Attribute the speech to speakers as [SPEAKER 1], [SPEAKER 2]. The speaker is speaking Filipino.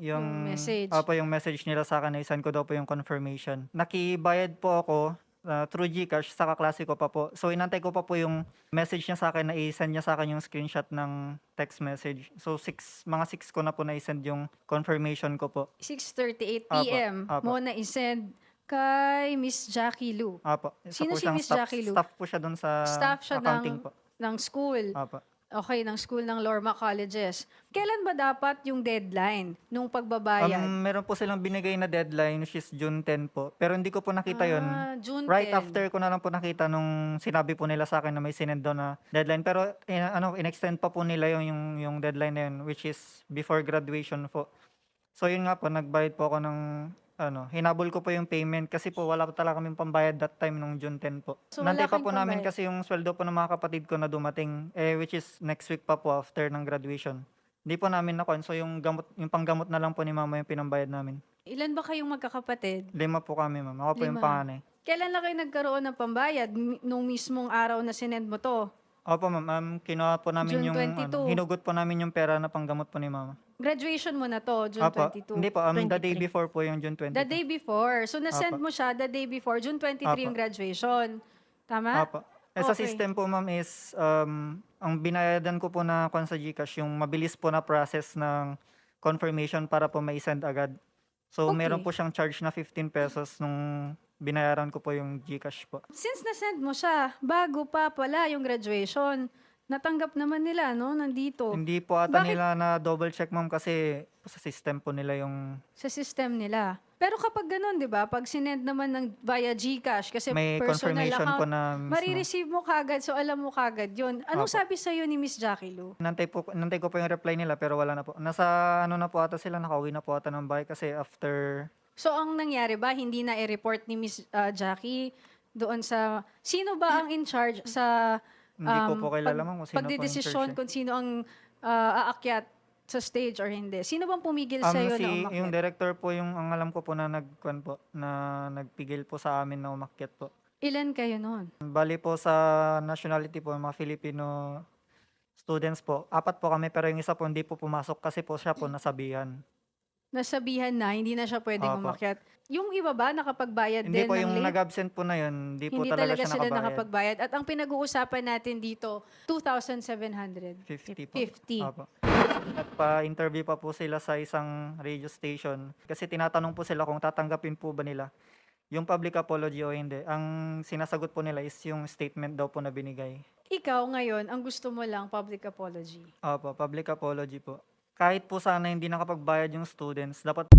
[SPEAKER 1] Yung
[SPEAKER 2] message.
[SPEAKER 1] yung message nila sa akin na i-send ko daw po yung confirmation. Nakibayad po ako through GCash sa kaklase ko pa po. So inantay ko pa po yung message niya sa akin na i-send niya sa akin yung screenshot ng text message. So mga 6 ko na po na i-send yung confirmation ko po.
[SPEAKER 2] 6:38
[SPEAKER 1] Apo,
[SPEAKER 2] PM
[SPEAKER 1] apo.
[SPEAKER 2] mo na isend kay Miss Jackie Lu.
[SPEAKER 1] Apo. Isa
[SPEAKER 2] Sino
[SPEAKER 1] po
[SPEAKER 2] si
[SPEAKER 1] siyang
[SPEAKER 2] Miss Jackie Lu?
[SPEAKER 1] staff po siya doon sa
[SPEAKER 2] Staff siya
[SPEAKER 1] accounting po.
[SPEAKER 2] ng school.
[SPEAKER 1] Apo.
[SPEAKER 2] Okay, ng school ng Lorma Colleges. Kailan ba dapat yung deadline nung pagbabayad?
[SPEAKER 1] Meron po silang binigay na deadline which is June 10 po. Pero hindi ko po nakita yon.
[SPEAKER 2] June
[SPEAKER 1] Right
[SPEAKER 2] 10.
[SPEAKER 1] after ko na lang po nakita nung sinabi po nila sa akin na may sinend doon na deadline. Pero in-extend pa po nila yung deadline na yun which is before graduation po. So yun nga po, nagbayad po ako ng hinabol ko po yung payment kasi po wala pa talaga kaming pambayad that time nung June 10 po.
[SPEAKER 2] So, wala
[SPEAKER 1] Nantay pa
[SPEAKER 2] kayong
[SPEAKER 1] po namin
[SPEAKER 2] pambayad?
[SPEAKER 1] kasi yung sweldo po ng mga kapatid ko na dumating which is next week pa po after ng graduation. Hindi po namin nakuha. So yung panggamot na lang po ni mama yung pinambayad namin.
[SPEAKER 2] Ilan ba kayong magkakapatid?
[SPEAKER 1] 5 po kami, ma'am. Ako po yung
[SPEAKER 2] 5.
[SPEAKER 1] panganay.
[SPEAKER 2] Kailan lang kayo nagkaroon ng pambayad? Nung mismong araw na sinend mo to?
[SPEAKER 1] Opo, ma'am. Kinuha po namin
[SPEAKER 2] June
[SPEAKER 1] yung
[SPEAKER 2] 22.
[SPEAKER 1] hinugot po namin yung pera na panggamot po ni mama.
[SPEAKER 2] Graduation mo na to, June
[SPEAKER 1] Opo.
[SPEAKER 2] 22.
[SPEAKER 1] Hindi po, the day
[SPEAKER 3] 23.
[SPEAKER 1] before po yung June 22.
[SPEAKER 2] The day before. So, nasend
[SPEAKER 1] Apo.
[SPEAKER 2] mo siya the day before, June 23 yung
[SPEAKER 1] Apo.
[SPEAKER 2] graduation. Tama?
[SPEAKER 1] Opo. Sa
[SPEAKER 2] Okay.
[SPEAKER 1] system po, ma'am, is ang binayadan ko po na sa GCash, yung mabilis po na process ng confirmation para po mai-send agad. So,
[SPEAKER 2] Okay.
[SPEAKER 1] meron po siyang charge na 15 pesos nung binayaran ko po yung GCash po.
[SPEAKER 2] Since nasend mo siya, bago pa pala yung graduation, natanggap naman nila, no? Nandito.
[SPEAKER 1] Hindi po ata
[SPEAKER 2] Bakit?
[SPEAKER 1] nila na double check, ma'am, kasi sa system po nila yung
[SPEAKER 2] Sa system nila. Pero kapag ganun, di ba? Pag sinend naman ng via GCash, kasi
[SPEAKER 1] may
[SPEAKER 2] personal
[SPEAKER 1] confirmation
[SPEAKER 2] account,
[SPEAKER 1] po na mismo.
[SPEAKER 2] marireceive mo kagad, so alam mo kagad yun. Anong
[SPEAKER 1] Apo.
[SPEAKER 2] sabi sa'yo ni Miss Jackie Lu?
[SPEAKER 1] Nantay ko po yung reply nila pero wala na po. Nasa na po ata sila, nakauwi na po ata ng bahay kasi after
[SPEAKER 2] So, ang nangyari ba, hindi na i-report ni Miss Jackie doon sa... Sino ba ang in charge sa...
[SPEAKER 1] hindi ko po kilala, ma'am, kung sino po yung
[SPEAKER 2] pagdidesisyon
[SPEAKER 1] charge.
[SPEAKER 2] kung sino ang aakyat sa stage or hindi. Sino bang pumigil sa'yo na umakyat?
[SPEAKER 1] Yung director po yung ang alam ko po na nagpigil po sa amin na umakyat po.
[SPEAKER 2] Ilan kayo noon?
[SPEAKER 1] Bali po sa nationality po, mga Filipino students po. 4 po kami pero yung isa po hindi po pumasok kasi po siya po nasabihan.
[SPEAKER 2] Nasabihan na, hindi na siya pwedeng
[SPEAKER 1] Opo.
[SPEAKER 2] umakyat. Yung iba ba, nakapagbayad
[SPEAKER 1] Hindi
[SPEAKER 2] din
[SPEAKER 1] po
[SPEAKER 2] ng
[SPEAKER 1] yung
[SPEAKER 2] late?
[SPEAKER 1] nag-absent po na yun, hindi po
[SPEAKER 2] Hindi
[SPEAKER 1] talaga
[SPEAKER 2] talaga
[SPEAKER 1] siya
[SPEAKER 2] sila
[SPEAKER 1] nakabayad.
[SPEAKER 2] nakapagbayad. At ang pinag-uusapan natin dito, 2,700.
[SPEAKER 1] 50 po.
[SPEAKER 2] 50.
[SPEAKER 1] Opo. Nagpa-interview pa po sila sa isang radio station kasi tinatanong po sila kung tatanggapin po ba nila yung public apology o hindi. Ang sinasagot po nila is yung statement daw po na binigay.
[SPEAKER 2] Ikaw ngayon, ang gusto mo lang, public apology.
[SPEAKER 1] Opo, public apology po. Kahit po sana hindi nakapagbayad yung students, dapat